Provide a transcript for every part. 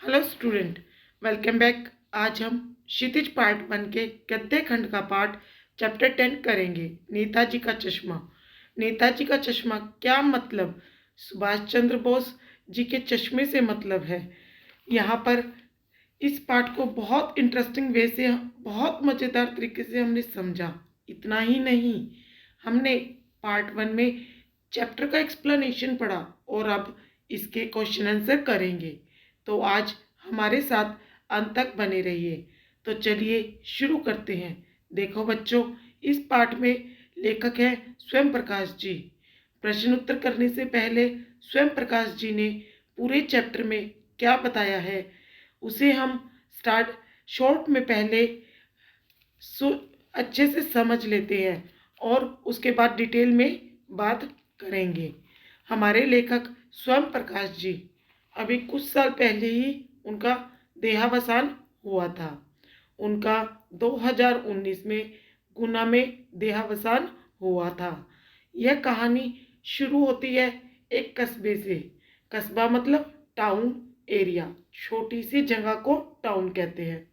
Hello student, welcome back. आज हम क्षितिज part 1 के गद्य खंड का पाठ चैप्टर 10 करेंगे। नेताजी का चश्मा। नेताजी का चश्मा क्या मतलब? सुभाष चंद्र बोस जी के चश्मे से मतलब है। यहाँ पर इस पाठ को बहुत इंटरेस्टिंग वे से, बहुत मज़ेदार तरीके से हमने समझा। इतना ही नहीं, हमने पार्ट 1 में चैप्टर का एक्सप्लेनेशन पढ़ा और अब इसके क्वेश्चन आंसर करेंगे। तो आज हमारे साथ अंत तक बने रहिए। तो चलिए शुरू करते हैं। देखो बच्चों, इस पाठ में लेखक है स्वयं प्रकाश जी। प्रश्न उत्तर करने से पहले स्वयं प्रकाश जी ने पूरे चैप्टर में क्या बताया है उसे हम स्टार्ट शॉर्ट में पहले अच्छे से समझ लेते हैं और उसके बाद डिटेल में बात करेंगे। हमारे लेखक स्वयं प्रकाश जी, अभी कुछ साल पहले ही उनका देहावसान हुआ था। उनका 2019 में गुना में देहावसान हुआ था। यह कहानी शुरू होती है एक कस्बे से। कस्बा मतलब टाउन एरिया, छोटी सी जगह को टाउन कहते हैं।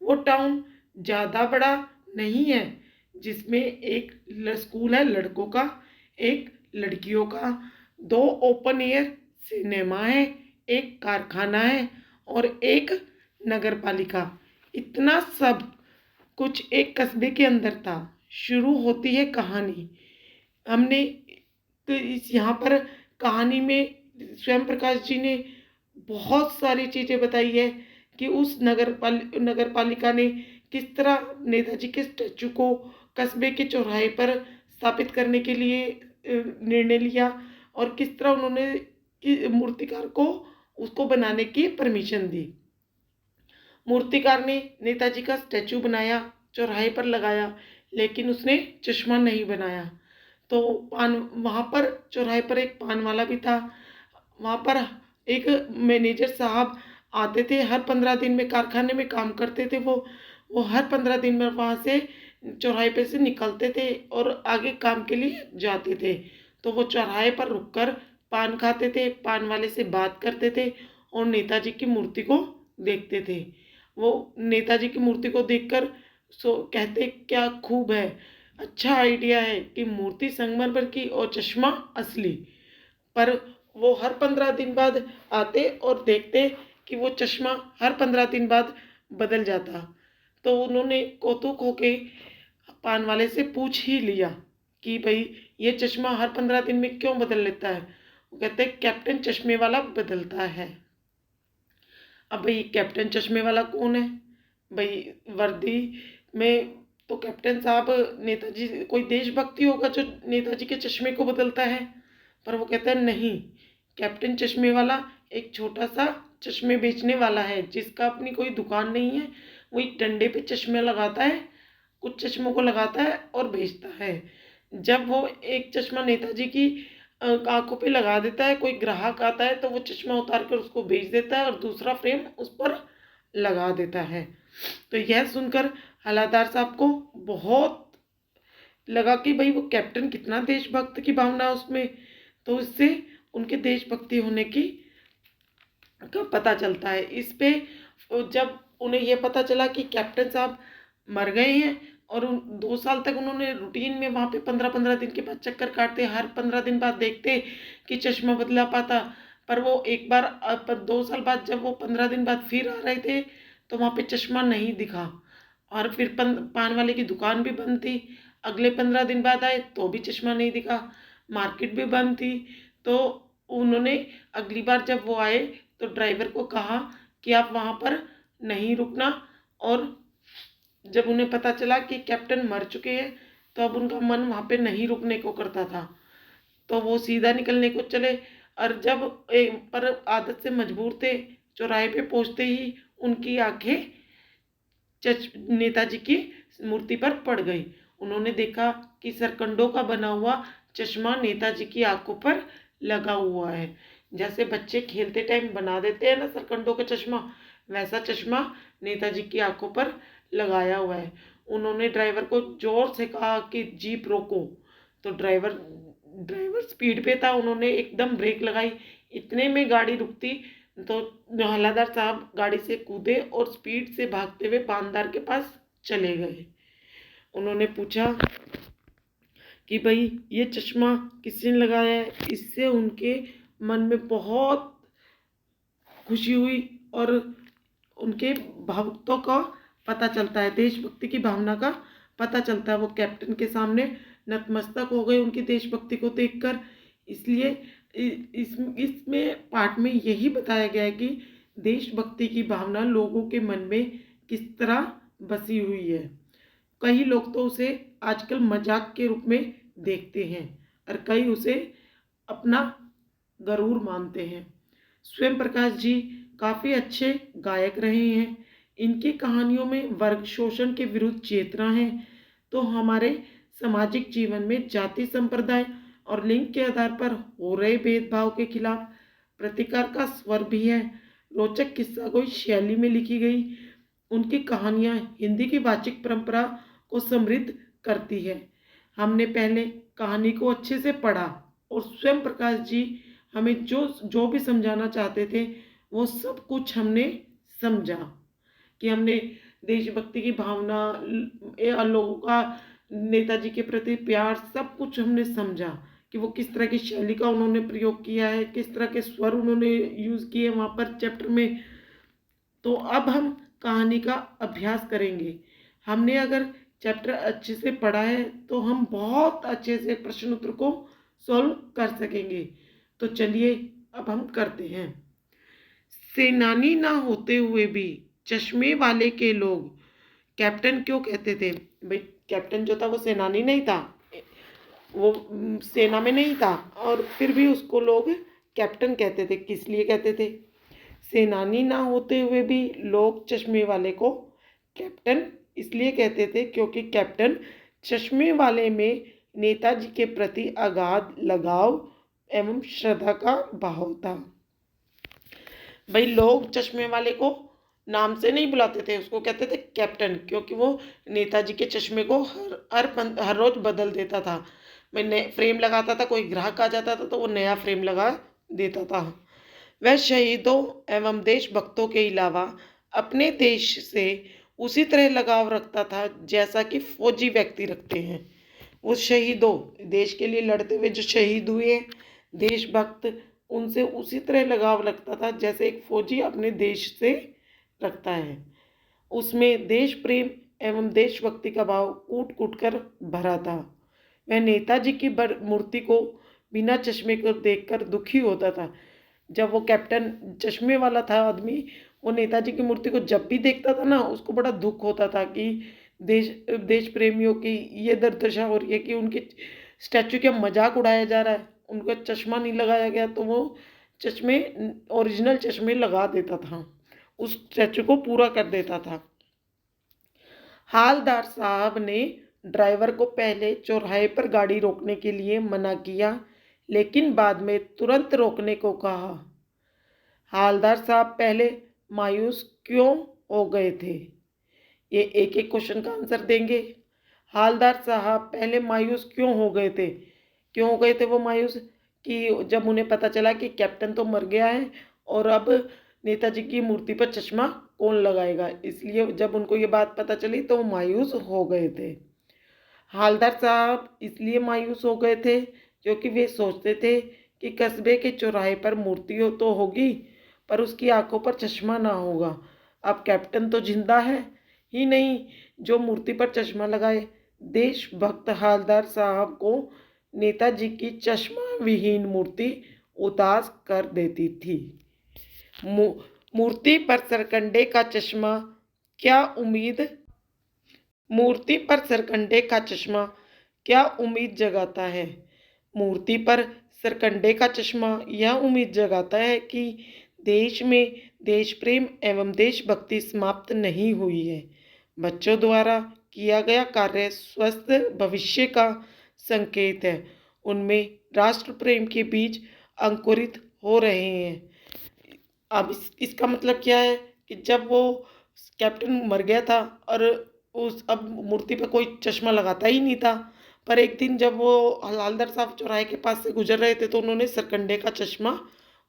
वो टाउन ज़्यादा बड़ा नहीं है, जिसमें एक स्कूल है लड़कों का, एक लड़कियों का, 2 ओपन एयर सिनेमा है, एक कारखाना है और एक नगर पालिका। इतना सब कुछ एक कस्बे के अंदर था। शुरू होती है कहानी। हमने तो इस यहाँ पर कहानी में स्वयं प्रकाश जी ने बहुत सारी चीज़ें बताई है कि उस नगर पालिका ने किस तरह नेताजी के स्टैचू को कस्बे के चौराहे पर स्थापित करने के लिए निर्णय लिया और किस तरह उन्होंने मूर्तिकार को उसको बनाने की परमिशन दी। मूर्तिकार ने नेताजी का स्टैचू बनाया, चौराहे पर लगाया, लेकिन उसने चश्मा नहीं बनाया। तो पान वहाँ पर चौराहे पर एक पान वाला भी था। वहाँ पर एक मैनेजर साहब आते थे, हर 15 दिन में कारखाने में काम करते थे। वो हर 15 दिन में वहाँ से चौराहे पे से निकलते थे और आगे काम के लिए जाते थे। तो वो चौराहे पर रुककर पान खाते थे, पान वाले से बात करते थे और नेताजी की मूर्ति को देखते थे। वो नेताजी की मूर्ति को देखकर कहते क्या खूब है, अच्छा आइडिया है कि मूर्ति संगमरमर की और चश्मा असली। पर वो हर 15 दिन बाद आते और देखते कि वो चश्मा हर 15 दिन बाद बदल जाता। तो उन्होंने कौतूक होके पान वाले से पूछ ही लिया कि भाई ये चश्मा हर 15 दिन में क्यों बदल लेता है। वो कहते कैप्टन चश्मे वाला बदलता है। अब भाई कैप्टन चश्मे वाला कौन है? भाई वर्दी में तो कैप्टन साहब नेताजी, कोई देशभक्ति होगा जो नेताजी के चश्मे को बदलता है। पर वो कहता है नहीं, कैप्टन चश्मे वाला एक छोटा सा चश्मे बेचने वाला है जिसका अपनी कोई दुकान नहीं है। वही डंडे पे चश्मे लगाता है, कुछ चश्मों को लगाता है और बेचता है। जब वो एक चश्मा नेताजी की आंखों पे लगा देता है, कोई ग्राहक आता है तो वो चश्मा उतार कर उसको बेच देता है और दूसरा फ्रेम उस पर लगा देता है। तो यह सुनकर हलादार साहब को बहुत लगा कि भाई वो कैप्टन कितना देशभक्त की भावना है उसमें। तो इससे उनके देशभक्ति होने की का पता चलता है। इस पे जब उन्हें यह पता चला कि कैप्टन साहब मर गए हैं और 2 साल तक उन्होंने रूटीन में वहाँ पे 15-15 दिन के बाद चक्कर काटते, हर 15 दिन बाद देखते कि चश्मा बदला पाता। पर वो एक बार 2 साल बाद जब वो 15 दिन बाद फिर आ रहे थे तो वहाँ पे चश्मा नहीं दिखा और फिर पान वाले की दुकान भी बंद थी। अगले 15 दिन बाद आए तो भी चश्मा नहीं दिखा, मार्केट भी बंद थी। तो उन्होंने अगली बार जब वो आए तो ड्राइवर को कहा कि आप वहाँ पर नहीं रुकना। और जब उन्हें पता चला कि कैप्टन मर चुके हैं तो अब उनका मन वहाँ पे नहीं रुकने को करता था, तो वो सीधा निकलने को चले। और जब पर आदत से मजबूर थे, चौराहे पे पहुँचते ही उनकी आंखें नेताजी की मूर्ति पर पड़ गई। उन्होंने देखा कि सरकंडों का बना हुआ चश्मा नेताजी की आंखों पर लगा हुआ है। जैसे बच्चे खेलते टाइम बना देते हैं ना सरकंडों का चश्मा, वैसा चश्मा नेताजी की आंखों पर लगाया हुआ है। उन्होंने ड्राइवर को जोर से कहा कि जीप रोको। तो ड्राइवर स्पीड पे था, उन्होंने एकदम ब्रेक लगाई। इतने में गाड़ी रुकती, तो हवलदार साहब गाड़ी से कूदे और स्पीड से भागते हुए पानदार के पास चले गए। उन्होंने पूछा कि भाई ये चश्मा किसने लगाया है। इससे उनके मन में बहुत खुशी हुई और उनके भावुकता का पता चलता है, देशभक्ति की भावना का पता चलता है। वो कैप्टन के सामने नतमस्तक हो गए उनकी देशभक्ति को देखकर। इसलिए इसमें पाठ में यही बताया गया है कि देशभक्ति की भावना लोगों के मन में किस तरह बसी हुई है। कई लोग तो उसे आजकल मजाक के रूप में देखते हैं और कई उसे अपना गरूर मानते हैं। स्वयं प्रकाश जी काफ़ी अच्छे गायक रहे हैं। इनकी कहानियों में वर्ग शोषण के विरुद्ध चेतना है, तो हमारे सामाजिक जीवन में जाति संप्रदाय और लिंग के आधार पर हो रहे भेदभाव के खिलाफ प्रतिकार का स्वर भी है। रोचक किस्सा कोई शैली में लिखी गई उनकी कहानियाँ हिंदी की वाचिक परंपरा को समृद्ध करती है। हमने पहले कहानी को अच्छे से पढ़ा और स्वयं प्रकाश जी हमें जो भी समझाना चाहते थे वो सब कुछ हमने समझा कि हमने देशभक्ति की भावना, लोगों का नेताजी के प्रति प्यार, सब कुछ हमने समझा कि वो किस तरह की शैली का उन्होंने प्रयोग किया है, किस तरह के स्वर उन्होंने यूज़ किए वहाँ पर चैप्टर में। तो अब हम कहानी का अभ्यास करेंगे। हमने अगर चैप्टर अच्छे से पढ़ा है तो हम बहुत अच्छे से प्रश्न उत्तर को सॉल्व कर सकेंगे। तो चलिए अब हम करते हैं। सेनानी ना होते हुए भी चश्मे वाले के लोग कैप्टन क्यों कहते थे? भाई कैप्टन जो था वो सेनानी नहीं था, वो सेना में नहीं था, और फिर भी उसको लोग कैप्टन कहते थे। किस लिए कहते थे? सेनानी ना होते हुए भी लोग चश्मे वाले को कैप्टन इसलिए कहते थे क्योंकि कैप्टन चश्मे वाले में नेताजी के प्रति अगाध लगाव एवं श्रद्धा का भाव था। भाई लोग चश्मे वाले को नाम से नहीं बुलाते थे, उसको कहते थे कैप्टन, क्योंकि वो नेताजी के चश्मे को हर रोज बदल देता था। मैं नए फ्रेम लगाता था, कोई ग्राहक आ जाता था तो वो नया फ्रेम लगा देता था। वह शहीदों एवं देशभक्तों के अलावा अपने देश से उसी तरह लगाव रखता था जैसा कि फौजी व्यक्ति रखते हैं। वो शहीदों, देश के लिए लड़ते हुए जो शहीद हुए देशभक्त, उनसे उसी तरह लगाव रखता था जैसे एक फौजी अपने देश से रखता है। उसमें देश प्रेम एवं देशभक्ति का भाव कूट कूट कर भरा था। वह नेताजी की मूर्ति को बिना चश्मे को देखकर दुखी होता था। जब वो कैप्टन चश्मे वाला था आदमी, वो नेताजी की मूर्ति को जब भी देखता था ना, उसको बड़ा दुख होता था कि देश प्रेमियों की ये दुर्दशा हो रही है कि उनके स्टैचू का मजाक उड़ाया जा रहा है, उनका चश्मा नहीं लगाया गया, तो वो चश्मे, ओरिजिनल चश्मे लगा देता था, उस स्टैचू को पूरा कर देता था। हालदार साहब ने ड्राइवर को पहले चौराहे पर गाड़ी रोकने के लिए मना किया, लेकिन बाद में तुरंत रोकने को कहा। हालदार साहब पहले मायूस क्यों हो गए थे? ये एक एक क्वेश्चन का आंसर देंगे। हालदार साहब पहले मायूस क्यों हो गए थे? क्यों हो गए थे वो मायूस? कि जब उन्हें पता चला कि कैप्टन तो मर गया है और अब नेताजी की मूर्ति पर चश्मा कौन लगाएगा, इसलिए जब उनको ये बात पता चली तो वो मायूस हो गए थे। हालदार साहब इसलिए मायूस हो गए थे क्योंकि वे सोचते थे कि कस्बे के चौराहे पर मूर्ति हो तो होगी पर उसकी आंखों पर चश्मा ना होगा। अब कैप्टन तो जिंदा है ही नहीं जो मूर्ति पर चश्मा लगाए। देशभक्त हालदार साहब को नेताजी की चश्मा विहीन मूर्ति उदास कर देती थी। मूर्ति पर सरकंडे का चश्मा क्या उम्मीद मूर्ति पर सरकंडे का चश्मा क्या उम्मीद जगाता है? मूर्ति पर सरकंडे का चश्मा यह उम्मीद जगाता है कि देश में देश प्रेम एवं देशभक्ति समाप्त नहीं हुई है। बच्चों द्वारा किया गया कार्य स्वस्थ भविष्य का संकेत है। उनमें राष्ट्र प्रेम के बीज अंकुरित हो रहे हैं। अब इसका मतलब क्या है कि जब वो कैप्टन मर गया था और अब मूर्ति पे कोई चश्मा लगाता ही नहीं था, पर एक दिन जब वो हालदार साहब चौराहे के पास से गुजर रहे थे तो उन्होंने सरकंडे का चश्मा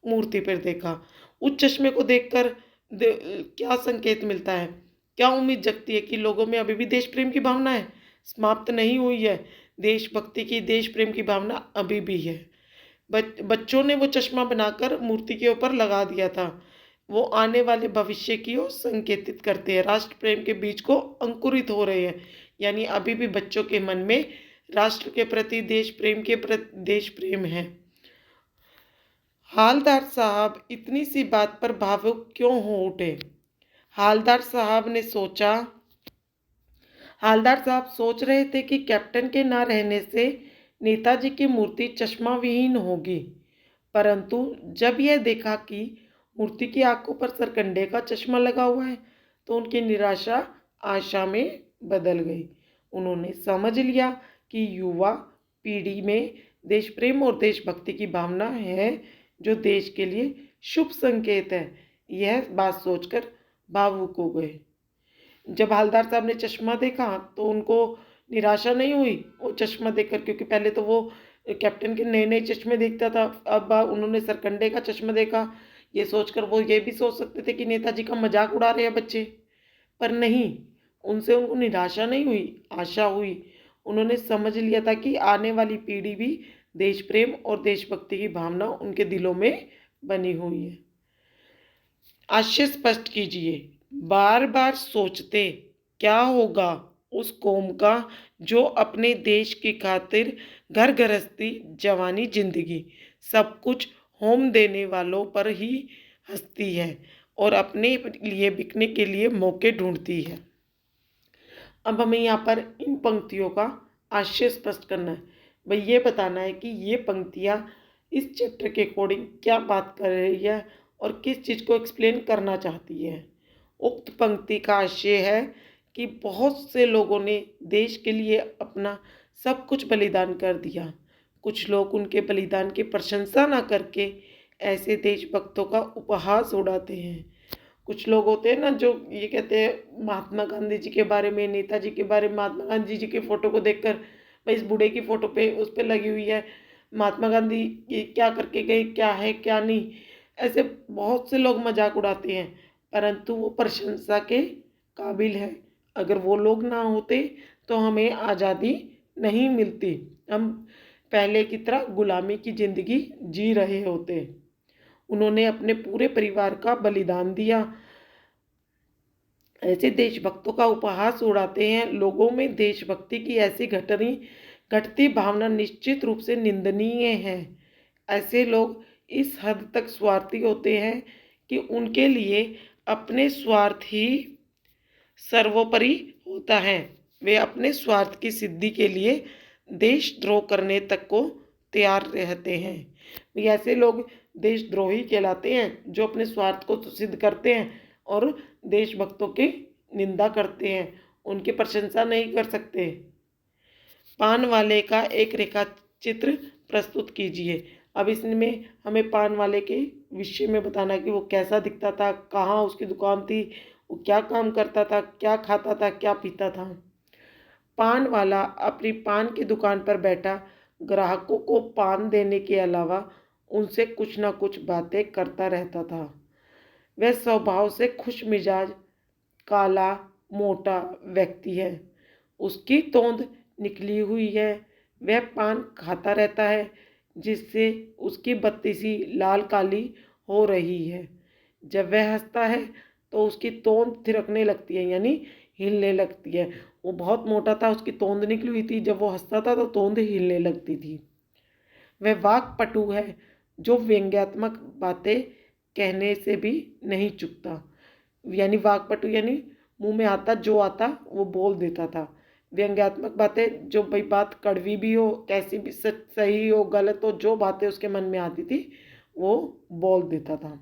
मूर्ति पर देखा। उस चश्मे को देखकर क्या संकेत मिलता है, क्या उम्मीद जगती है कि लोगों में अभी भी देश प्रेम की भावना है, समाप्त नहीं हुई है। देशभक्ति की, देश प्रेम की भावना अभी भी है। बच्चों ने वो चश्मा बनाकर मूर्ति के ऊपर लगा दिया था। वो आने वाले भविष्य की ओर संकेतित करते हैं, राष्ट्र प्रेम के बीज को अंकुरित हो रहे हैं। यानी अभी भी बच्चों के मन में राष्ट्र के प्रति, देश प्रेम के प्रति देश प्रेम है। हालदार साहब इतनी सी बात पर भावुक क्यों हो उठे? हालदार साहब सोच रहे थे कि कैप्टन के ना रहने से नेताजी की मूर्ति चश्मा विहीन होगी, परंतु जब यह देखा कि मूर्ति की आंखों पर सरकंडे का चश्मा लगा हुआ है तो उनकी निराशा आशा में बदल गई। उन्होंने समझ लिया कि युवा पीढ़ी में देश प्रेम और देशभक्ति की भावना है, जो देश के लिए शुभ संकेत है। यह बात सोचकर भावुक हो गए। जब हवलदार साहब ने चश्मा देखा तो उनको निराशा नहीं हुई वो चश्मा देखकर, क्योंकि पहले तो वो कैप्टन के नए नए चश्मे देखता था, अब उन्होंने सरकंडे का चश्मा देखा। ये सोचकर वो ये भी सोच सकते थे कि नेताजी का मजाक उड़ा रहे हैं बच्चे, पर नहीं, उनसे उनको निराशा नहीं हुई, आशा हुई। उन्होंने समझ लिया था कि आने वाली पीढ़ी भी देश प्रेम और देशभक्ति की भावना उनके दिलों में बनी हुई है। आशय स्पष्ट कीजिए। बार बार सोचते क्या होगा उस कौम का जो अपने देश की खातिर घर गृहस्थी, जवानी, जिंदगी सब कुछ होम देने वालों पर ही हंसती है और अपने लिए बिकने के लिए मौके ढूंढती है। अब हमें यहाँ पर इन पंक्तियों का आशय स्पष्ट करना है। भाई ये बताना है कि ये पंक्तियाँ इस चैप्टर के अकॉर्डिंग क्या बात कर रही है और किस चीज़ को एक्सप्लेन करना चाहती है। उक्त पंक्ति का आशय है कि बहुत से लोगों ने देश के लिए अपना सब कुछ बलिदान कर दिया। कुछ लोग उनके बलिदान की प्रशंसा ना करके ऐसे देशभक्तों का उपहास उड़ाते हैं। कुछ लोग होते हैं ना जो ये कहते हैं महात्मा गांधी जी के बारे में, नेताजी के बारे में, महात्मा गांधी जी की फ़ोटो को देखकर, भाई इस बूढ़े की फ़ोटो पे उस पर लगी हुई है महात्मा गांधी क्या करके गए, क्या है क्या नहीं, ऐसे बहुत से लोग मजाक उड़ाते हैं, परंतु वो प्रशंसा के काबिल है। अगर वो लोग ना होते तो हमें आज़ादी नहीं मिलती, हम पहले की तरह गुलामी की ज़िंदगी जी रहे होते। उन्होंने अपने पूरे परिवार का बलिदान दिया। ऐसे देशभक्तों का उपहास उड़ाते हैं। लोगों में देशभक्ति की ऐसी घटती भावना निश्चित रूप से निंदनीय है। ऐसे लोग इस हद तक स्वार्थी होते हैं कि उनके लिए अपने स्वार्थ ही सर्वोपरि होता है। वे अपने स्वार्थ की सिद्धि के लिए देशद्रोह करने तक को तैयार रहते हैं। ऐसे लोग देशद्रोही कहलाते हैं जो अपने स्वार्थ को सिद्ध करते हैं और देशभक्तों की निंदा करते हैं, उनकी प्रशंसा नहीं कर सकते। पान वाले का एक रेखा चित्र प्रस्तुत कीजिए। अब इसमें हमें पान वाले के विषय में बताना कि वो कैसा दिखता था, कहाँ उसकी दुकान थी, वो क्या काम करता था, क्या खाता था, क्या पीता था। पान वाला अपनी पान की दुकान पर बैठा ग्राहकों को पान देने के अलावा उनसे कुछ ना कुछ बातें करता रहता था। वह स्वभाव से खुश मिजाज, काला मोटा व्यक्ति है। उसकी तोंद निकली हुई है। वह पान खाता रहता है जिससे उसकी बत्ती सी लाल काली हो रही है। जब वह हंसता है तो उसकी तोंद थिरकने लगती है, यानी हिलने लगती है। वो बहुत मोटा था, उसकी तोंद निकली हुई थी, जब वो हंसता था तो तोंद हिलने लगती थी। वह वाक्पटु है जो व्यंग्यात्मक बातें कहने से भी नहीं चूकता। यानी वाक्पटु यानी मुंह में आता जो आता वो बोल देता था। व्यंग्यात्मक बातें, जो भाई बात कड़वी भी हो, कैसी भी सही हो गलत हो, जो बातें उसके मन में आती थी वो बोल देता था।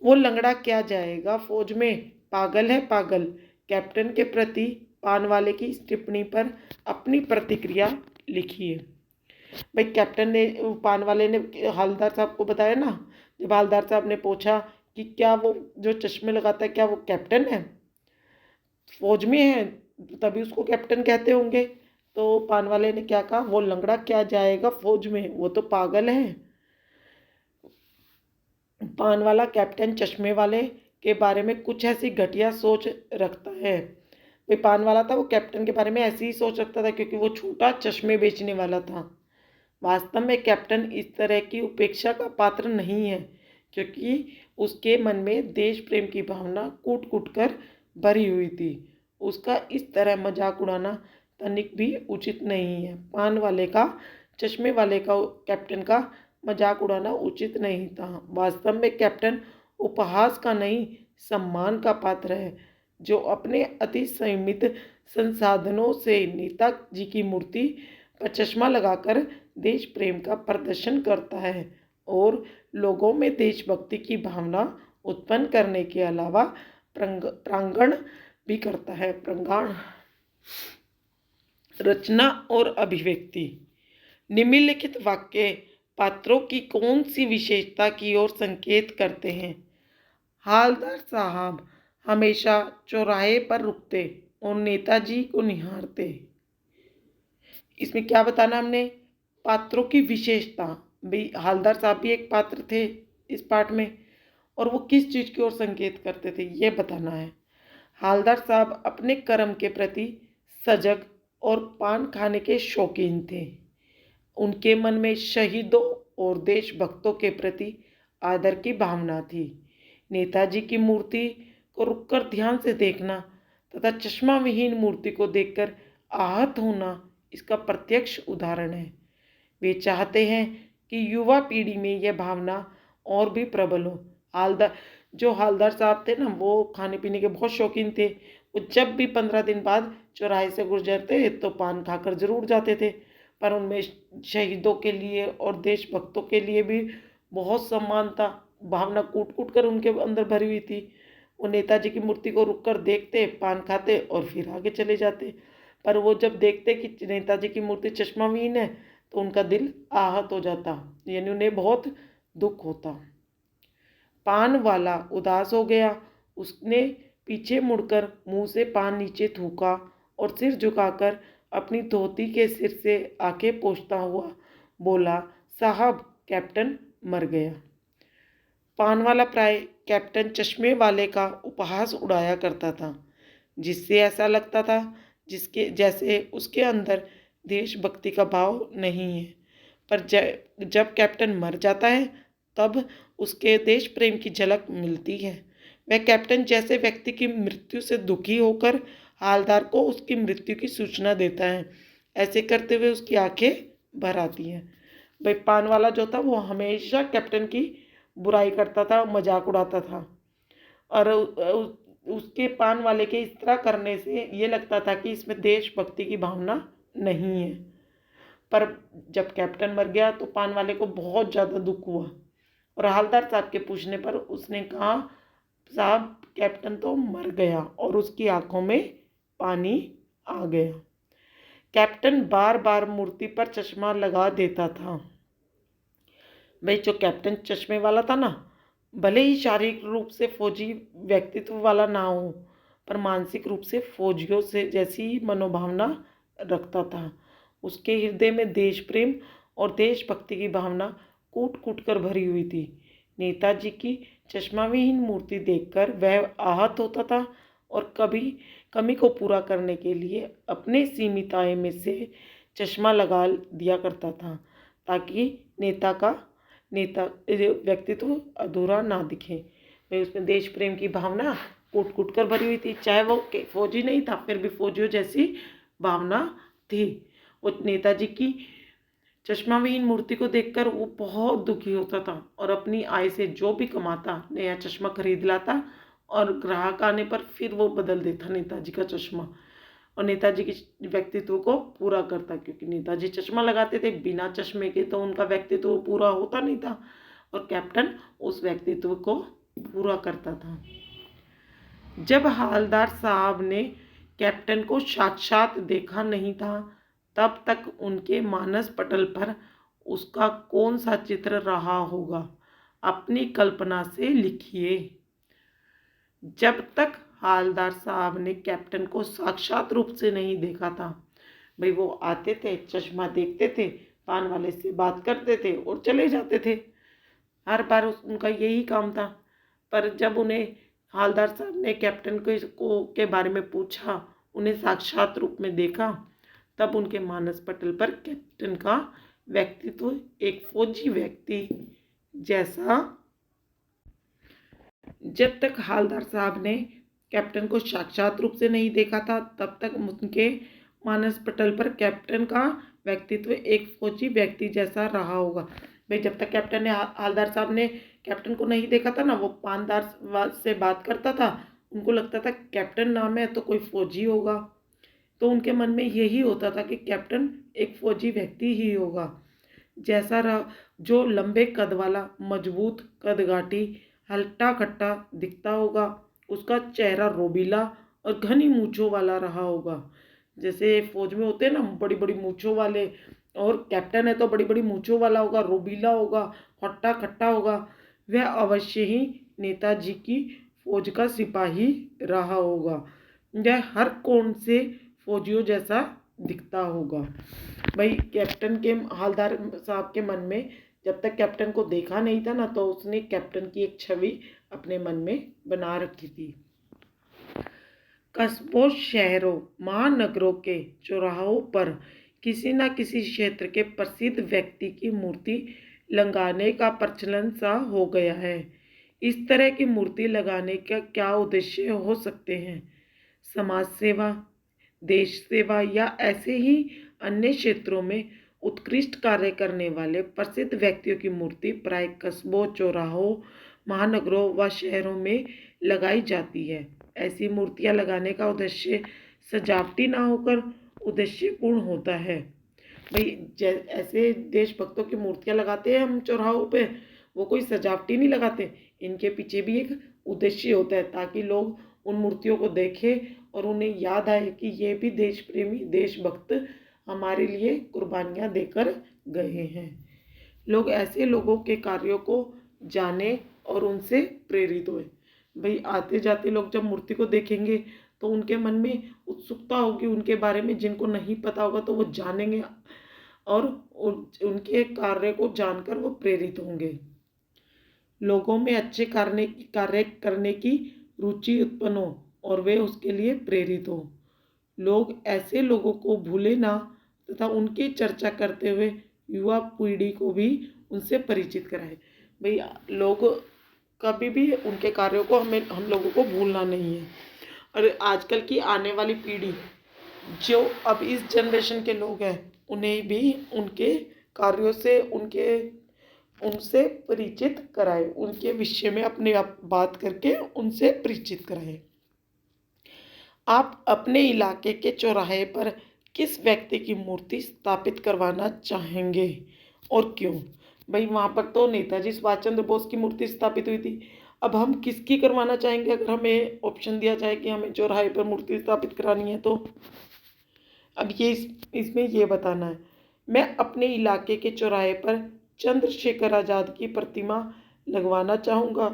वो लंगड़ा क्या जाएगा फौज में, पागल है पागल। कैप्टन के प्रति पान वाले की इस टिप्पणी पर अपनी प्रतिक्रिया लिखिए। भाई कैप्टन ने, पान वाले ने हवलदार साहब को बताया ना, जब हवलदार साहब ने पूछा कि क्या वो जो चश्मे लगाता है क्या वो कैप्टन है, फौज में है, तभी उसको कैप्टन कहते होंगे। तो पान वाले ने क्या कहा, वो लंगड़ा क्या जाएगा फौज में, वो तो पागल है। पान वाला कैप्टन चश्मे वाले के बारे में कुछ ऐसी घटिया सोच रखता है। भाई पान वाला था, वो कैप्टन के बारे में ऐसी ही सोच रखता था क्योंकि वो छोटा चश्मे बेचने वाला था। वास्तव में कैप्टन इस तरह की उपेक्षा का पात्र नहीं है, क्योंकि उसके मन में देश प्रेम की भावना कूट कूट कर भरी हुई थी। उसका इस तरह मजाक उड़ाना तनिक भी उचित नहीं है। पान वाले का, चश्मे वाले का, कैप्टन का मजाक उड़ाना उचित नहीं था। वास्तव में कैप्टन उपहास का नहीं, सम्मान का पात्र है, जो अपने अति सीमित संसाधनों से नेताजी की मूर्ति पर चश्मा लगाकर देश प्रेम का प्रदर्शन करता है और लोगों में देशभक्ति की भावना उत्पन्न करने के अलावा प्रांगण भी करता है। प्रांगण रचना और अभिव्यक्ति। निम्नलिखित वाक्य पात्रों की कौन सी विशेषता की ओर संकेत करते हैं? हालदार साहब हमेशा चौराहे पर रुकते और नेताजी को निहारते। इसमें क्या बताना हमने? पात्रों की विशेषता। भाई हालदार साहब भी एक पात्र थे इस पाठ में, और वो किस चीज़ की ओर संकेत करते थे ये बताना है। हालदार साहब अपने कर्म के प्रति सजग और पान खाने के शौकीन थे। उनके मन में शहीदों और देशभक्तों के प्रति आदर की भावना थी। नेताजी की मूर्ति को रुककर ध्यान से देखना तथा चश्मा विहीन मूर्ति को देखकर आहत होना इसका प्रत्यक्ष उदाहरण है। वे चाहते हैं कि युवा पीढ़ी में यह भावना और भी प्रबल हो। हालदार साहब थे ना, वो खाने पीने के बहुत शौकीन थे। वो जब भी 15 दिन बाद चौराहे से गुजरते तो पान खाकर जरूर जाते थे, पर उनमें शहीदों के लिए और देशभक्तों के लिए भी बहुत सम्मान था। भावना कूट कूट कर उनके अंदर भरी हुई थी। वो नेताजी की मूर्ति को रुककर देखते, पान खाते और फिर आगे चले जाते। पर वो जब देखते कि नेताजी की मूर्ति चश्माविहीन है तो उनका दिल आहत हो जाता, यानी उन्हें बहुत दुख होता। पान वाला उदास हो गया। उसने पीछे मुड़कर मुंह से पान नीचे थूका और सिर झुकाकर अपनी धोती के सिर से आंखें पोंछता हुआ बोला, साहब कैप्टन मर गया। पान वाला प्राय कैप्टन चश्मे वाले का उपहास उड़ाया करता था, जिससे ऐसा लगता था जैसे उसके अंदर देशभक्ति का भाव नहीं है। पर जब कैप्टन मर जाता है तब उसके देश प्रेम की झलक मिलती है। वह कैप्टन जैसे व्यक्ति की मृत्यु से दुखी होकर हालदार को उसकी मृत्यु की सूचना देता है। ऐसे करते हुए उसकी आंखें भर आती हैं। भाई पान वाला जो था वो हमेशा कैप्टन की बुराई करता था, मजाक उड़ाता था, और उसके पान वाले के इस तरह करने से ये लगता था कि इसमें देशभक्ति की भावना नहीं है। पर जब कैप्टन मर गया तो पान वाले को बहुत ज़्यादा दुख हुआ, और हालदार साहब के पूछने पर उसने कहा, साहब कैप्टन तो मर गया, और उसकी आंखों में पानी आ गया। कैप्टन बार बार मूर्ति पर चश्मा लगा देता था। भाई जो कैप्टन चश्मे वाला था ना, भले ही शारीरिक रूप से फौजी व्यक्तित्व वाला ना हो, पर मानसिक रूप से फौजियों से जैसी मनोभावना रखता था। उसके हृदय में देश प्रेम और देशभक्ति की भावना कूट कूट कर भरी हुई थी। नेताजी की चश्माविहीन मूर्ति देखकर वह आहत होता था और कमी को पूरा करने के लिए अपने सीमित आय में से चश्मा लगा दिया करता था, ताकि नेता व्यक्तित्व अधूरा ना दिखे। उसमें देश प्रेम की भावना कूट कूट कर भरी हुई थी। चाहे वो फौजी नहीं था, फिर भी फौजियों जैसी भावना थी। वो नेताजी की चश्माविहीन मूर्ति को देखकर वो बहुत दुखी होता था और अपनी आय से जो भी कमाता नया चश्मा खरीद लाता, और ग्राहक आने पर फिर वो बदल देता नेताजी का चश्मा, और नेताजी के व्यक्तित्व को पूरा करता, क्योंकि नेताजी चश्मा लगाते थे, बिना चश्मे के तो उनका व्यक्तित्व पूरा होता नहीं था, और कैप्टन उस व्यक्तित्व को पूरा करता था। जब हालदार साहब ने कैप्टन को साक्षात देखा नहीं था, तब तक उनके मानस पटल पर उसका कौन सा चित्र रहा होगा, अपनी कल्पना से लिखिए। जब तक हालदार साहब ने कैप्टन को साक्षात रूप से नहीं देखा था, भाई वो आते थे, चश्मा देखते थे, पान वाले से बात करते थे और चले जाते थे। हर बार उनका यही काम था। पर जब उन्हें हालदार साहब ने कैप्टन के बारे में पूछा, उन्हें साक्षात रूप में देखा, तब उनके मानस पटल पर कैप्टन का व्यक्तित्व एक फौजी व्यक्ति जैसा। जब तक हालदार साहब ने कैप्टन को साक्षात रूप से नहीं देखा था, तब तक उनके मानस पटल पर कैप्टन का व्यक्तित्व एक फौजी व्यक्ति जैसा रहा होगा। भाई जब तक कैप्टन ने हालदार साहब ने कैप्टन को नहीं देखा था ना, वो पानदार से बात करता था, उनको लगता था कैप्टन नाम है तो कोई फौजी होगा। तो उनके मन में यही होता था कि कैप्टन एक फौजी व्यक्ति ही होगा, जैसा रहा, जो लंबे कद वाला, मजबूत कदगाटी, हट्टा कट्टा दिखता होगा। उसका चेहरा रोबीला और घनी मूंछों वाला रहा होगा। जैसे फौज में होते हैं ना बड़ी बड़ी मूंछों वाले, और कैप्टन है तो बड़ी बड़ी मूंछों वाला होगा, रोबीला होगा, हट्टा कट्टा होगा। वह अवश्य ही नेताजी की फौज का सिपाही रहा होगा। यह हर कोण से फौजियों जैसा दिखता होगा। भाई कैप्टन के हालदार साहब के मन में जब तक कैप्टन को देखा नहीं था ना, तो उसने कैप्टन की एक छवि अपने मन में बना रखी थी। कस्बों, शहरों, महानगरों के चौराहों पर किसी न किसी क्षेत्र के प्रसिद्ध व्यक्ति की मूर्ति लगाने का प्रचलन सा हो गया है। इस तरह की मूर्ति लगाने का क्या उद्देश्य हो सकते हैं? समाज सेवा, देश सेवा या ऐसे ही अन्य क्षेत्रों में उत्कृष्ट कार्य करने वाले प्रसिद्ध व्यक्तियों की मूर्ति प्राय कस्बों, चौराहों, महानगरों व शहरों में लगाई जाती है। ऐसी मूर्तियां लगाने का उद्देश्य सजावटी ना होकर उद्देश्यपूर्ण होता है। भाई ऐसे देशभक्तों की मूर्तियां लगाते हैं हम चौराहों पे, वो कोई सजावटी नहीं लगाते, इनके पीछे भी एक उद्देश्य होता है, ताकि लोग उन मूर्तियों को देखें और उन्हें याद आए कि ये भी देश प्रेमी, देशभक्त हमारे लिए कुर्बानियां देकर गए हैं। लोग ऐसे लोगों के कार्यों को जाने और उनसे प्रेरित हुए। भाई आते जाते लोग जब मूर्ति को देखेंगे तो उनके मन में उत्सुकता होगी उनके बारे में, जिनको नहीं पता होगा तो वो जानेंगे और उनके कार्य को जानकर वो प्रेरित होंगे। लोगों में अच्छे कार्य करने की रुचि उत्पन्न हो और वे उसके लिए प्रेरित हो। लोग ऐसे लोगों को भूले ना तथा उनकी चर्चा करते हुए युवा पीढ़ी को भी उनसे परिचित कराए। भाई लोग कभी भी उनके कार्यों को हम लोगों को भूलना नहीं है। और आजकल की आने वाली पीढ़ी जो अब इस जनरेशन के लोग हैं, उन्हें भी उनके कार्यों से उनसे परिचित कराए, उनके विषय में अपने आप बात करके उनसे परिचित कराए। आप अपने इलाके के चौराहे पर किस व्यक्ति की मूर्ति स्थापित करवाना चाहेंगे और क्यों? भाई वहाँ पर तो नेताजी सुभाष चंद्र बोस की मूर्ति स्थापित हुई थी। अब हम किसकी करवाना चाहेंगे? अगर हमें ऑप्शन दिया जाए कि हमें चौराहे पर मूर्ति स्थापित करानी है, तो अब ये इसमें ये बताना है। मैं अपने इलाके के चौराहे पर चंद्रशेखर आज़ाद की प्रतिमा लगवाना चाहूँगा,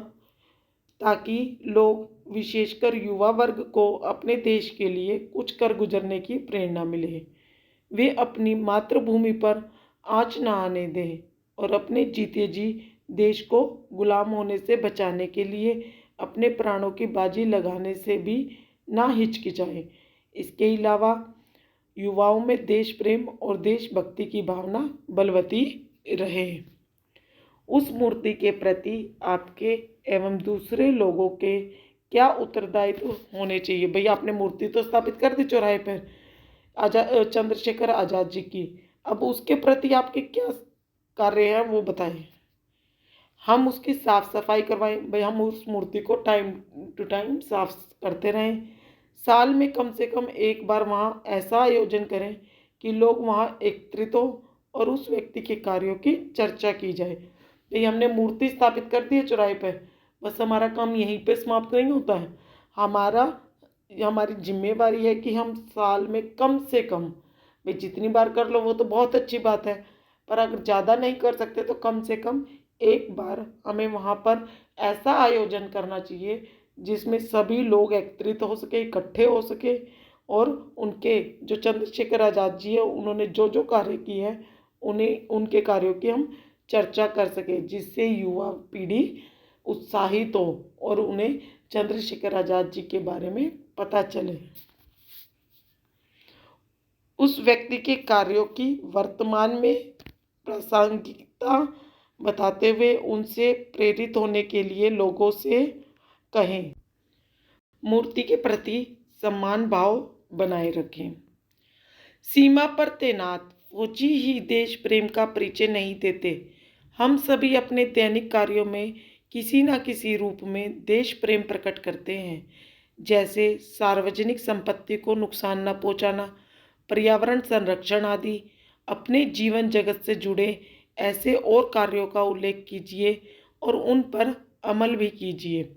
ताकि लोग, विशेषकर युवा वर्ग को अपने देश के लिए कुछ कर गुजरने की प्रेरणा मिले। वे अपनी मातृभूमि पर आँच न आने दें और अपने जीते जी देश को गुलाम होने से बचाने के लिए अपने प्राणों की बाजी लगाने से भी ना हिचकिचाएं। इसके अलावा युवाओं में देश प्रेम और देशभक्ति की भावना बलवती रहे। उस मूर्ति के प्रति आपके एवं दूसरे लोगों के क्या उत्तरदायित्व होने चाहिए? भैया आपने मूर्ति तो स्थापित कर दी चौराहे पर चंद्रशेखर आज़ाद जी की, अब उसके प्रति आपके क्या कार्य हैं वो बताएं। हम उसकी साफ सफाई करवाएं। भाई हम उस मूर्ति को टाइम टू टाइम साफ करते रहें। साल में कम से कम एक बार वहाँ ऐसा आयोजन करें कि लोग वहाँ एकत्रित हो और उस व्यक्ति के कार्यों की चर्चा की जाए। भाई हमने मूर्ति स्थापित कर दी है चौराहे पर, बस हमारा काम यहीं पे समाप्त नहीं होता है। हमारी जिम्मेवारी है कि हम साल में कम से कम, भाई जितनी बार कर लो वो तो बहुत अच्छी बात है, पर अगर ज़्यादा नहीं कर सकते तो कम से कम एक बार हमें वहाँ पर ऐसा आयोजन करना चाहिए जिसमें सभी लोग एकत्रित हो सके, इकट्ठे हो सके और उनके जो चंद्रशेखर आज़ाद जी है उन्होंने जो जो कार्य किए हैं उन्हें, उनके कार्यों की हम चर्चा कर सके, जिससे युवा पीढ़ी उत्साहित हो और उन्हें चंद्रशेखर आजाद जी के बारे में पता चले। उस व्यक्ति के कार्यों की वर्तमान में प्रासंगिकता बताते हुए उनसे प्रेरित होने के लिए लोगों से कहें। मूर्ति के प्रति सम्मान भाव बनाए रखें। सीमा पर तैनात फौजी ही देश प्रेम का परिचय नहीं देते। हम सभी अपने दैनिक कार्यों में किसी न किसी रूप में देश प्रेम प्रकट करते हैं, जैसे सार्वजनिक संपत्ति को नुकसान न पहुंचाना, पर्यावरण संरक्षण आदि। अपने जीवन जगत से जुड़े ऐसे और कार्यों का उल्लेख कीजिए और उन पर अमल भी कीजिए।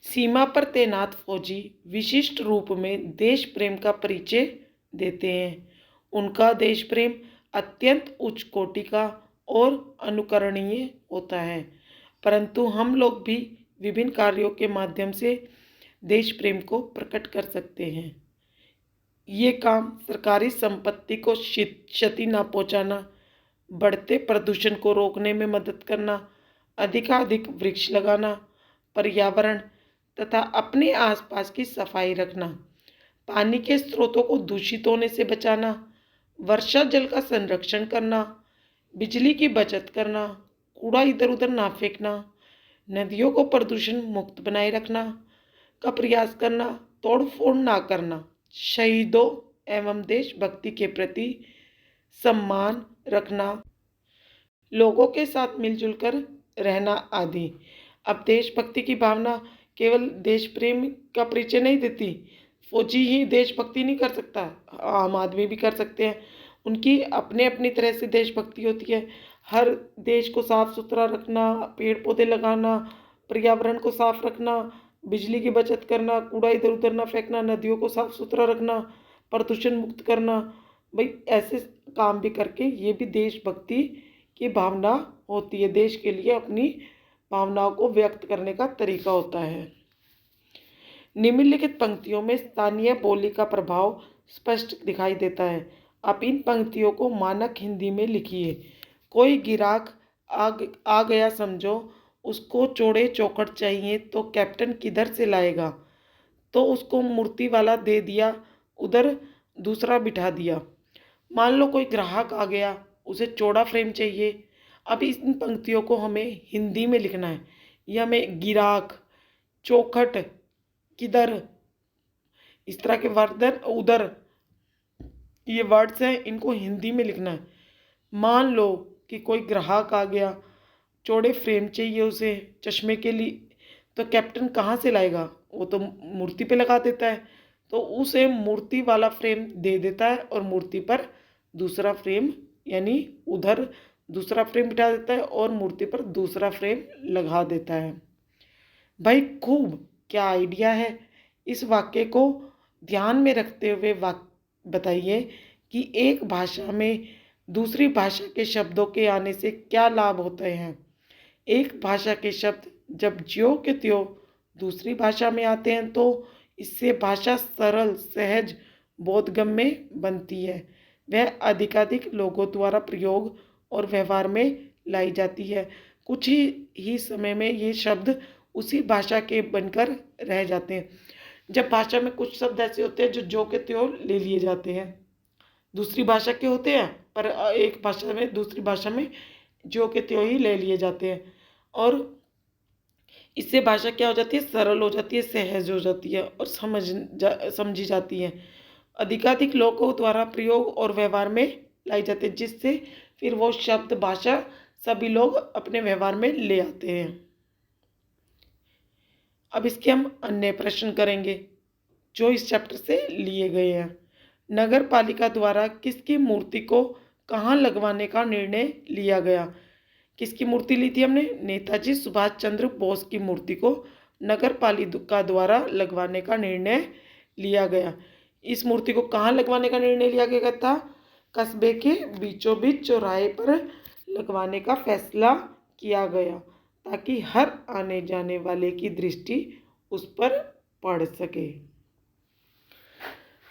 सीमा पर तैनात फौजी विशिष्ट रूप में देश प्रेम का परिचय देते हैं। उनका देश प्रेम अत्यंत उच्च कोटि का और अनुकरणीय होता है, परंतु हम लोग भी विभिन्न कार्यों के माध्यम से देश प्रेम को प्रकट कर सकते हैं। ये काम सरकारी संपत्ति को क्षति न पहुंचाना, बढ़ते प्रदूषण को रोकने में मदद करना, अधिकाधिक वृक्ष लगाना, पर्यावरण तथा अपने आसपास की सफाई रखना, पानी के स्रोतों को दूषित होने से बचाना, वर्षा जल का संरक्षण करना, बिजली की बचत करना, कूड़ा इधर उधर ना फेंकना, नदियों को प्रदूषण मुक्त बनाए रखना का प्रयास करना, तोड़ फोड़ ना करना, शहीदों एवं देशभक्ति के प्रति सम्मान रखना, लोगों के साथ मिलजुल कर रहना आदि। अब देशभक्ति की भावना केवल देश प्रेम का परिचय नहीं देती। फौजी ही देशभक्ति नहीं कर सकता, आम आदमी भी कर सकते हैं। उनकी अपने अपनी तरह से देशभक्ति होती है। हर देश को साफ सुथरा रखना, पेड़ पौधे लगाना, पर्यावरण को साफ रखना, बिजली की बचत करना, कूड़ा इधर उधर ना फेंकना, नदियों को साफ सुथरा रखना, प्रदूषण मुक्त करना। भाई ऐसे काम भी करके ये भी देशभक्ति की भावना होती है। देश के लिए अपनी भावनाओं को व्यक्त करने का तरीका होता है। निम्नलिखित पंक्तियों में स्थानीय बोली का प्रभाव स्पष्ट दिखाई देता है। आप इन पंक्तियों को मानक हिंदी में लिखिए। कोई गिराक आ गया समझो, उसको चौड़े चौखट चाहिए तो कैप्टन किधर से लाएगा, तो उसको मूर्ति वाला दे दिया, उधर दूसरा बिठा दिया। मान लो कोई ग्राहक आ गया, उसे चौड़ा फ्रेम चाहिए। अब इन पंक्तियों को हमें हिंदी में लिखना है। यह हमें गिराक, चौखट, किधर, इस तरह के वर्ड, उधर, ये वर्ड्स हैं, इनको हिंदी में लिखना है। मान लो कि कोई ग्राहक आ गया, चौड़े फ्रेम चाहिए उसे चश्मे के लिए, तो कैप्टन कहाँ से लाएगा? वो तो मूर्ति पे लगा देता है, तो उसे मूर्ति वाला फ्रेम दे देता है और मूर्ति पर दूसरा फ्रेम यानी उधर दूसरा फ्रेम बिठा देता है और मूर्ति पर दूसरा फ्रेम लगा देता है। भाई खूब, क्या आइडिया है। इस वाक्य को ध्यान में रखते हुए बताइए कि एक भाषा में दूसरी भाषा के शब्दों के आने से क्या लाभ होते हैं। एक भाषा के शब्द जब ज्यों के त्यों दूसरी भाषा में आते हैं तो इससे भाषा सरल, सहज, बोधगम्य बनती है। वह अधिकाधिक लोगों द्वारा प्रयोग और व्यवहार में लाई जाती है। कुछ ही समय में ये शब्द उसी भाषा के बनकर रह जाते हैं। जब भाषा में कुछ शब्द ऐसे होते हैं जो ज्यों के त्यों ले लिए जाते हैं, दूसरी भाषा के होते हैं, पर एक भाषा में दूसरी भाषा में ज्यों के त्यों ही ले लिए जाते हैं, और इससे भाषा क्या हो जाती है? सरल हो जाती है, सहज हो जाती है और समझी जाती है। अधिकाधिक लोगों द्वारा प्रयोग और व्यवहार में लाई जाती है, जिससे फिर वो शब्द भाषा सभी लोग अपने व्यवहार में ले आते हैं। अब इसके हम अन्य प्रश्न करेंगे जो इस चैप्टर से लिए गए हैं। नगर पालिका द्वारा किसकी मूर्ति को कहाँ लगवाने का निर्णय लिया गया? किसकी मूर्ति ली थी हमने? नेताजी सुभाष चंद्र बोस की मूर्ति को नगर पालिका द्वारा लगवाने का निर्णय लिया गया। इस मूर्ति को कहाँ लगवाने का निर्णय लिया गया था? कस्बे के बीचों बीच चौराहे पर लगवाने का फैसला किया गया, ताकि हर आने जाने वाले की दृष्टि उस पर पड़ सके।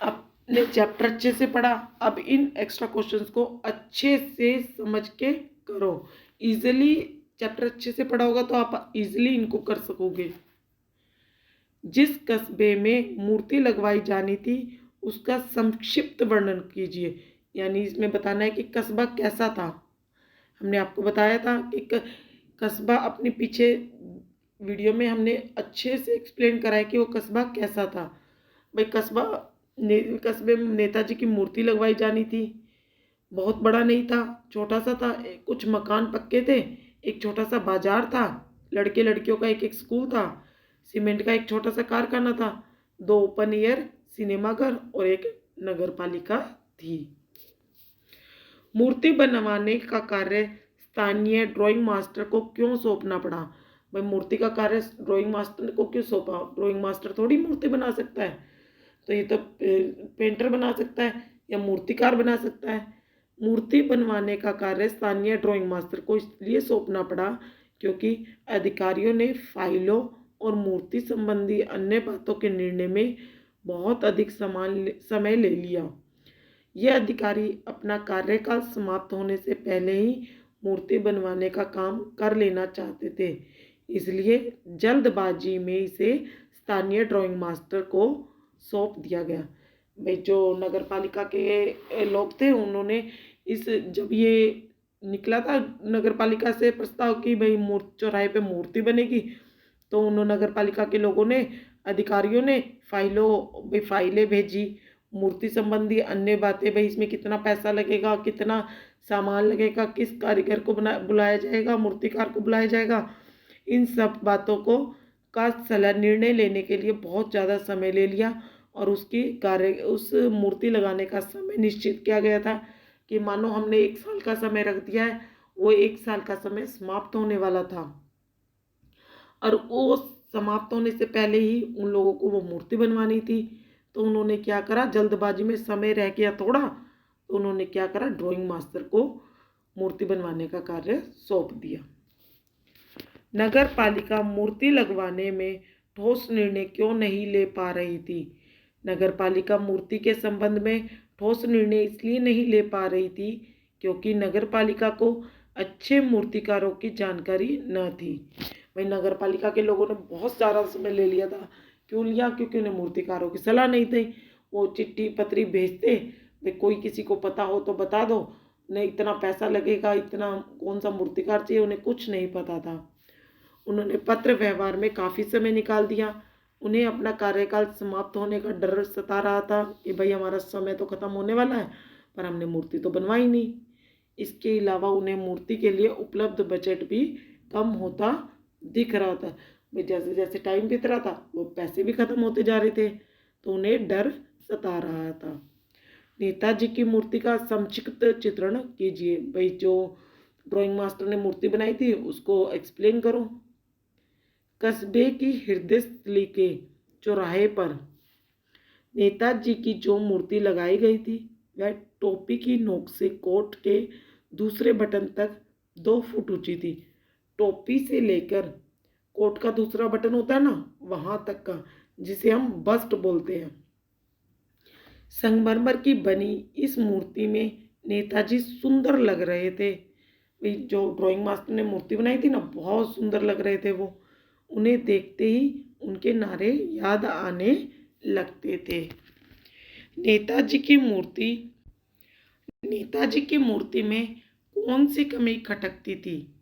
आपने चैप्टर अच्छे से पढ़ा, अब इन एक्स्ट्रा क्वेश्चंस को अच्छे से समझ के करो। ईजिली चैप्टर अच्छे से पढ़ा होगा तो आप इजीली इनको कर सकोगे। जिस कस्बे में मूर्ति लगवाई जानी थी उसका संक्षिप्त वर्णन कीजिए। यानी इसमें बताना है कि कस्बा कैसा था। हमने आपको बताया था कि कस्बा अपने पीछे वीडियो में हमने अच्छे से एक्सप्लेन करा है कि वो कस्बा कैसा था। भाई कस्बे में नेताजी की मूर्ति लगवाई जानी थी। बहुत बड़ा नहीं था, छोटा सा था। कुछ मकान पक्के थे, एक छोटा सा बाजार था, लड़के लड़कियों का एक एक स्कूल था, सीमेंट का एक छोटा सा कारखाना था, 2 ओपन एयर सिनेमाघर और एक नगर पालिका थी। मूर्ति बनवाने का कार्य स्थानीय ड्राइंग मास्टर को क्यों सौंपना पड़ा? भाई मूर्ति का कार्य ड्राइंग मास्टर को क्यों सौंपा? ड्राइंग मास्टर थोड़ी मूर्ति बना सकता है, तो ये तो पेंटर बना सकता है या मूर्तिकार बना सकता है। मूर्ति बनवाने का कार्य स्थानीय ड्राइंग मास्टर को इसलिए सौंपना पड़ा क्योंकि अधिकारियों ने फाइलों और मूर्ति संबंधी अन्य बातों के निर्णय में बहुत अधिक समय ले लिया। यह अधिकारी अपना कार्यकाल समाप्त होने से पहले ही मूर्ति बनवाने का काम कर लेना चाहते थे, इसलिए जल्दबाजी में इसे स्थानीय ड्राइंग मास्टर को सौंप दिया गया। भाई जो नगर पालिका के लोग थे उन्होंने जब ये निकला था नगर पालिका से प्रस्ताव कि भाई चौराहे पे मूर्ति बनेगी, तो उन्होंने नगर पालिका के लोगों ने, अधिकारियों ने फाइलें भेजी, मूर्ति संबंधी अन्य बातें, भाई इसमें कितना पैसा लगेगा, कितना सामान लगेगा, किस कारीगर को बुलाया जाएगा, मूर्तिकार को बुलाया जाएगा, इन सब बातों का सलाह निर्णय लेने के लिए बहुत ज़्यादा समय ले लिया। और उस मूर्ति लगाने का समय निश्चित किया गया था कि मानो हमने 1 साल का समय रख दिया है, वो 1 साल का समय समाप्त होने वाला था और वो समाप्त होने से पहले ही उन लोगों को वो मूर्ति बनवानी थी। तो उन्होंने क्या करा, जल्दबाजी में समय रह गया थोड़ा, तो उन्होंने क्या करा, ड्राइंग मास्टर को मूर्ति बनवाने का कार्य सौंप दिया। नगर पालिका मूर्ति लगवाने में ठोस निर्णय क्यों नहीं ले पा रही थी? नगर पालिका मूर्ति के संबंध में ठोस निर्णय इसलिए नहीं ले पा रही थी क्योंकि नगर पालिका को अच्छे मूर्तिकारों की जानकारी न थी। भाई नगर पालिका के लोगों ने बहुत सारा समय ले लिया था। क्यों लिया? क्योंकि उन्हें मूर्तिकारों की सलाह नहीं थी। वो चिट्ठी पत्री भेजते, भाई कोई किसी को पता हो तो बता दो, नहीं इतना पैसा लगेगा, इतना कौन सा मूर्तिकार चाहिए, उन्हें कुछ नहीं पता था। उन्होंने पत्र व्यवहार में काफ़ी समय निकाल दिया। उन्हें अपना कार्यकाल समाप्त होने का डर सता रहा था कि भाई हमारा समय तो ख़त्म होने वाला है पर हमने मूर्ति तो बनवाई नहीं। इसके अलावा उन्हें मूर्ति के लिए उपलब्ध बजट भी कम होता दिख रहा था। भाई जैसे जैसे टाइम बीत रहा था वो पैसे भी ख़त्म होते जा रहे थे, तो उन्हें डर सता रहा था। नेताजी की मूर्ति का संक्षिप्त चित्रण कीजिए। भाई जो ड्राइंग मास्टर ने मूर्ति बनाई थी उसको एक्सप्लेन करो। कस्बे की हृदय स्थली के चौराहे पर नेताजी की जो मूर्ति लगाई गई थी वह टोपी की नोक से कोट के दूसरे बटन तक 2 फुट ऊंची थी। टोपी से लेकर कोट का दूसरा बटन होता है ना, वहां तक का, जिसे हम बस्ट बोलते हैं। संगमरमर की बनी इस मूर्ति में नेताजी सुंदर लग रहे थे। जो ड्राइंग मास्टर ने मूर्ति बनाई थी ना, बहुत सुंदर लग रहे थे वो। उन्हें देखते ही उनके नारे याद आने लगते थे। नेताजी की मूर्ति में कौन सी कमी खटकती थी?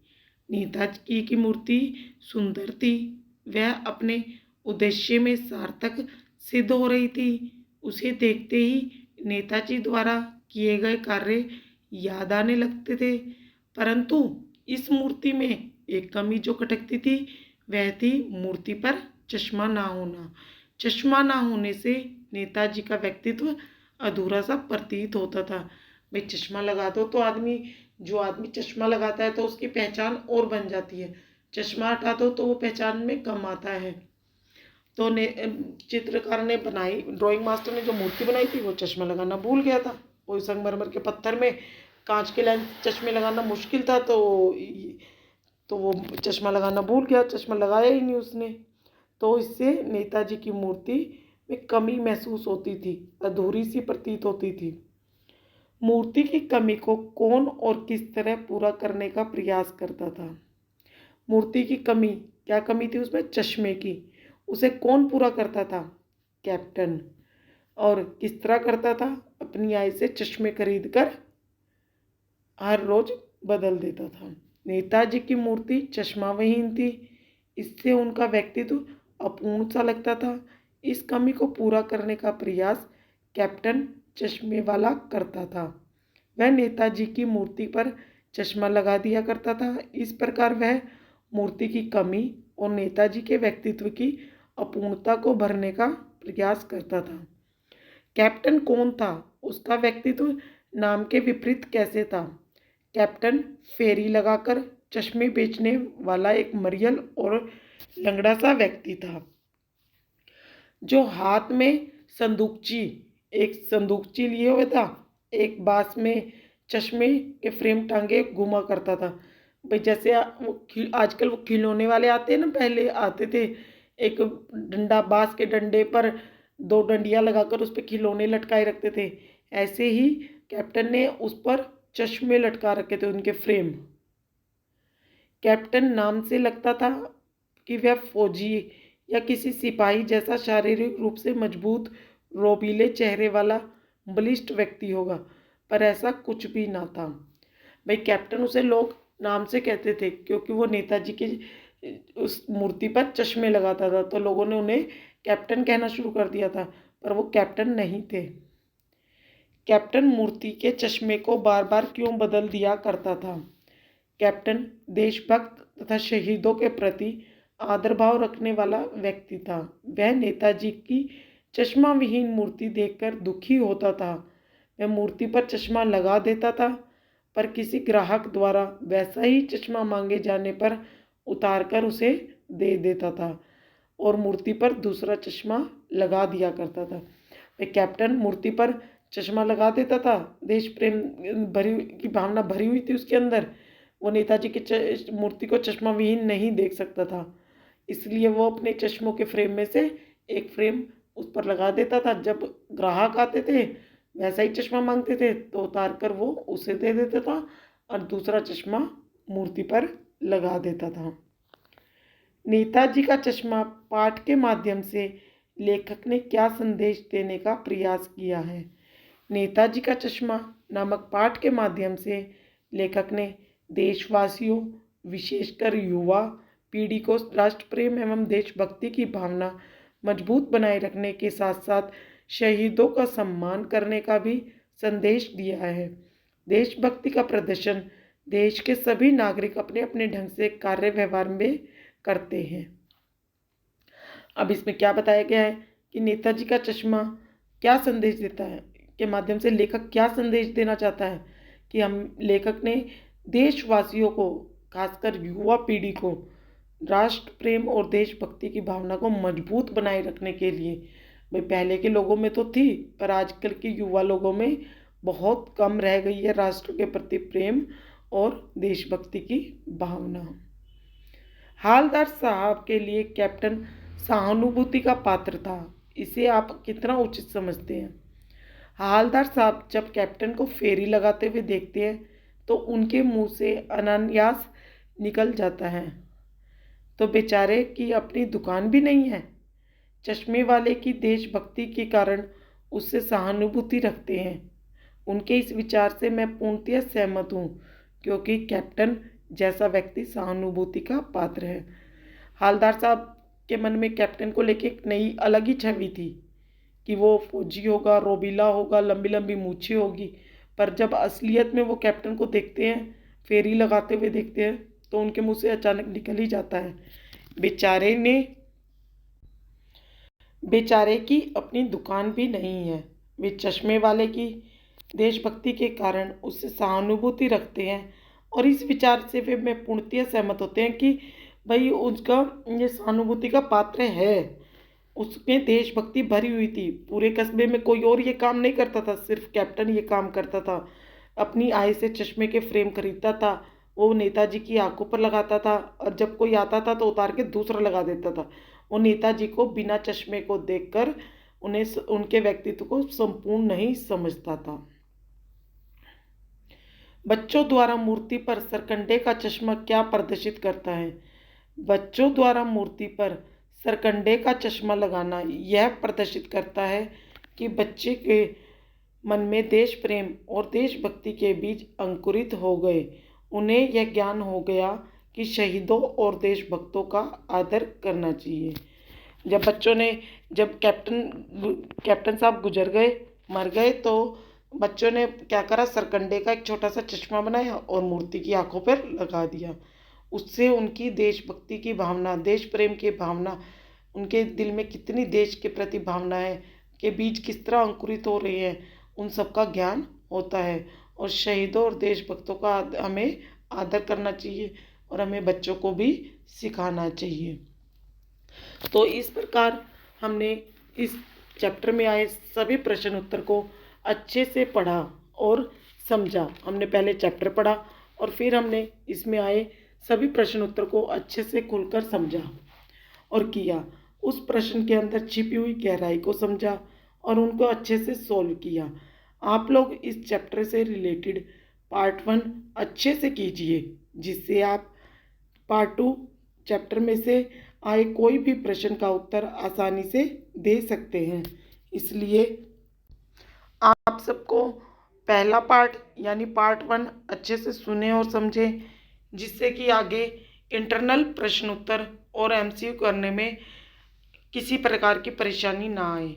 नेताजी की मूर्ति सुंदर थी, वह अपने उद्देश्य में सार्थक सिद्ध हो रही थी। उसे देखते ही नेताजी द्वारा किए गए कार्य याद आने लगते थे। परंतु इस मूर्ति में एक कमी जो खटकती थी वह थी मूर्ति पर चश्मा ना होना। चश्मा ना होने से नेताजी का व्यक्तित्व अधूरा सा प्रतीत होता था। भाई चश्मा लगा दो तो जो आदमी चश्मा लगाता है तो उसकी पहचान और बन जाती है, चश्मा हटा दो तो वो पहचान में कम आता है। तो चित्रकार ने बनाई, ड्राइंग मास्टर ने जो मूर्ति बनाई थी वो चश्मा लगाना भूल गया था। वो संगमरमर के पत्थर में कांच के लेंस चश्मे लगाना मुश्किल था, तो वो चश्मा लगाना भूल गया, चश्मा लगाया ही नहीं उसने। तो इससे नेताजी की मूर्ति में कमी महसूस होती थी, अधूरी सी प्रतीत होती थी। मूर्ति की कमी को कौन और किस तरह पूरा करने का प्रयास करता था? मूर्ति की कमी, क्या कमी थी उसमें? चश्मे की। उसे कौन पूरा करता था? कैप्टन। और किस तरह करता था? अपनी आय से चश्मे खरीद कर हर रोज बदल देता था। नेताजी की मूर्ति चश्माविहीन थी, इससे उनका व्यक्तित्व अपूर्ण सा लगता था। इस कमी को पूरा करने का प्रयास कैप्टन चश्मे वाला करता था। वह नेताजी की मूर्ति पर चश्मा लगा दिया करता था। इस प्रकार वह मूर्ति की कमी और नेताजी के व्यक्तित्व की अपूर्णता को भरने का प्रयास करता था। कैप्टन कौन था? उसका व्यक्तित्व नाम के विपरीत कैसे था? कैप्टन फेरी लगाकर चश्मे बेचने वाला एक मरियल और लंगड़ा सा व्यक्ति था, जो हाथ में एक संदूकची लिए हुए था, एक बांस में चश्मे के फ्रेम टांगे घूमा करता था। भाई जैसे आजकल वो खिलौने वाले आते हैं ना, पहले आते थे एक डंडा, बांस के डंडे पर दो डंडियां लगाकर उस पर खिलौने लटकाए रखते थे, ऐसे ही कैप्टन ने उस पर चश्मे लटका रखे थे, उनके फ्रेम। कैप्टन नाम से लगता था कि वह फौजी या किसी सिपाही जैसा शारीरिक रूप से मजबूत, रोबीले चेहरे वाला बलिष्ठ व्यक्ति होगा, पर ऐसा कुछ भी ना था। भाई कैप्टन उसे लोग नाम से कहते थे क्योंकि वो नेताजी की उस मूर्ति पर चश्मे लगाता था, तो लोगों ने उन्हें कैप्टन कहना शुरू कर दिया था, पर वो कैप्टन नहीं थे। कैप्टन मूर्ति के चश्मे को बार बार क्यों बदल दिया करता था? कैप्टन देशभक्त तथा शहीदों के प्रति आदर भाव रखने वाला व्यक्ति था। वह नेताजी की चश्मा विहीन मूर्ति देखकर दुखी होता था। वह मूर्ति पर चश्मा लगा देता था, पर किसी ग्राहक द्वारा वैसा ही चश्मा मांगे जाने पर उतारकर उसे दे देता था और मूर्ति पर दूसरा चश्मा लगा दिया करता था। वह कैप्टन मूर्ति पर चश्मा लगा देता था। देश प्रेम की भावना भरी हुई थी उसके अंदर। वो नेताजी की मूर्ति को चश्मा विहीन नहीं देख सकता था, इसलिए वो अपने चश्मों के फ्रेम में से एक फ्रेम उस पर लगा देता था। जब ग्राहक आते थे वैसा ही चश्मा मांगते थे तो उतार कर वो उसे दे देता था और दूसरा चश्मा मूर्ति पर लगा देता था। नेताजी का चश्मा पाठ के माध्यम से लेखक ने क्या संदेश देने का प्रयास किया है? नेताजी का चश्मा नामक पाठ के माध्यम से लेखक ने देशवासियों, विशेषकर युवा पीढ़ी को राष्ट्र प्रेम एवं देशभक्ति की भावना मजबूत बनाए रखने के साथ साथ शहीदों का सम्मान करने का भी संदेश दिया है। देशभक्ति का प्रदर्शन देश के सभी नागरिक अपने अपने ढंग से कार्य व्यवहार में करते हैं। अब इसमें क्या बताया गया है कि नेताजी का चश्मा क्या संदेश देता है, के माध्यम से लेखक क्या संदेश देना चाहता है कि लेखक ने देशवासियों को, खासकर युवा पीढ़ी को राष्ट्र प्रेम और देशभक्ति की भावना को मजबूत बनाए रखने के लिए, भाई पहले के लोगों में तो थी पर आजकल के युवा लोगों में बहुत कम रह गई है राष्ट्र के प्रति प्रेम और देशभक्ति की भावना। हालदार साहब के लिए कैप्टन सहानुभूति का पात्र था, इसे आप कितना उचित समझते हैं? हालदार साहब जब कैप्टन को फेरी लगाते हुए देखते हैं तो उनके मुंह से अनायास निकल जाता है, तो बेचारे की अपनी दुकान भी नहीं है। चश्मे वाले की देशभक्ति के कारण उससे सहानुभूति रखते हैं। उनके इस विचार से मैं पूर्णतः सहमत हूँ, क्योंकि कैप्टन जैसा व्यक्ति सहानुभूति का पात्र है। हालदार साहब के मन में कैप्टन को लेकर एक नई अलग ही छवि थी कि वो फौजी होगा, रोबीला होगा, लंबी लंबी मूछें होगी, पर जब असलियत में वो कैप्टन को देखते हैं, फेरी लगाते हुए देखते हैं, तो उनके मुंह से अचानक निकल ही जाता है, बेचारे की अपनी दुकान भी नहीं है। वे चश्मे वाले की देशभक्ति के कारण उससे सहानुभूति रखते हैं और इस विचार से वे मैं पूर्णतः सहमत होते हैं कि भाई उसका ये सहानुभूति का पात्र है। उसमें देशभक्ति भरी हुई थी। पूरे कस्बे में कोई और ये काम नहीं करता था, सिर्फ कैप्टन ये काम करता था। अपनी आय से चश्मे के फ्रेम खरीदता था, वो नेताजी की आंखों पर लगाता था और जब कोई आता था तो उतार के दूसरा लगा देता था। वो नेताजी को बिना चश्मे को देखकर उन्हें उनके व्यक्तित्व को संपूर्ण नहीं समझता था। बच्चों द्वारा मूर्ति पर सरकंडे का चश्मा क्या प्रदर्शित करता है? बच्चों द्वारा मूर्ति पर सरकंडे का चश्मा लगाना यह प्रदर्शित करता है कि बच्चे के मन में देश प्रेम और देशभक्ति के बीज अंकुरित हो गए। उन्हें यह ज्ञान हो गया कि शहीदों और देशभक्तों का आदर करना चाहिए। जब कैप्टन साहब गुजर गए, मर गए, तो बच्चों ने क्या करा, सरकंडे का एक छोटा सा चश्मा बनाया और मूर्ति की आंखों पर लगा दिया। उससे उनकी देशभक्ति की भावना, देश प्रेम की भावना, उनके दिल में कितनी देश के प्रति भावना है के बीज किस तरह अंकुरित हो रही है, उन सब का ज्ञान होता है। और शहीदों और देशभक्तों का हमें आदर करना चाहिए और हमें बच्चों को भी सिखाना चाहिए। तो इस प्रकार हमने इस चैप्टर में आए सभी प्रश्न उत्तर को अच्छे से पढ़ा और समझा। हमने पहले चैप्टर पढ़ा और फिर हमने इसमें आए सभी प्रश्न उत्तर को अच्छे से खुलकर समझा और किया। उस प्रश्न के अंदर छिपी हुई गहराई को समझा और उनको अच्छे से सॉल्व किया। आप लोग इस चैप्टर से रिलेटेड पार्ट 1 अच्छे से कीजिए, जिससे आप पार्ट 2 चैप्टर में से आए कोई भी प्रश्न का उत्तर आसानी से दे सकते हैं। इसलिए आप सबको पहला पार्ट यानी पार्ट 1 अच्छे से सुने और समझें, जिससे कि आगे इंटरनल प्रश्न उत्तर और एमसीक्यू करने में किसी प्रकार की परेशानी ना आए।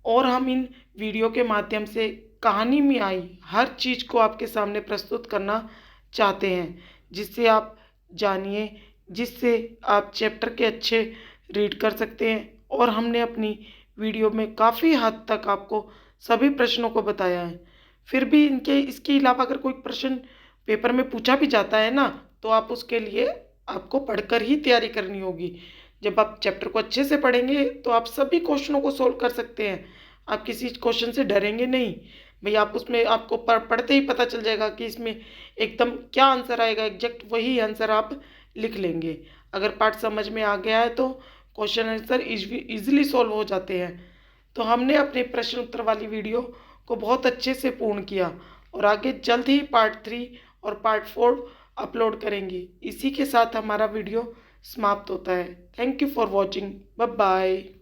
और हम इन वीडियो के माध्यम से कहानी में आई हर चीज़ को आपके सामने प्रस्तुत करना चाहते हैं, जिससे आप जानिए, जिससे आप चैप्टर के अच्छे रीड कर सकते हैं। और हमने अपनी वीडियो में काफ़ी हद तक आपको सभी प्रश्नों को बताया है। फिर भी इसके अलावा अगर कोई प्रश्न पेपर में पूछा भी जाता है ना, तो आप उसके लिए आपको पढ़कर ही तैयारी करनी होगी। जब आप चैप्टर को अच्छे से पढ़ेंगे तो आप सभी क्वेश्चनों को सोल्व कर सकते हैं। आप किसी क्वेश्चन से डरेंगे नहीं भाई। आप उसमें आपको पढ़ते ही पता चल जाएगा कि इसमें एकदम क्या आंसर आएगा, एग्जैक्ट वही आंसर आप लिख लेंगे। अगर पार्ट समझ में आ गया है तो क्वेश्चन आंसर इजीली सॉल्व हो जाते हैं। तो हमने अपने प्रश्न उत्तर वाली वीडियो को बहुत अच्छे से पूर्ण किया और आगे जल्द ही पार्ट 3 और पार्ट 4 अपलोड करेंगे। इसी के साथ हमारा वीडियो समाप्त होता है। Thank you for watching. Bye bye.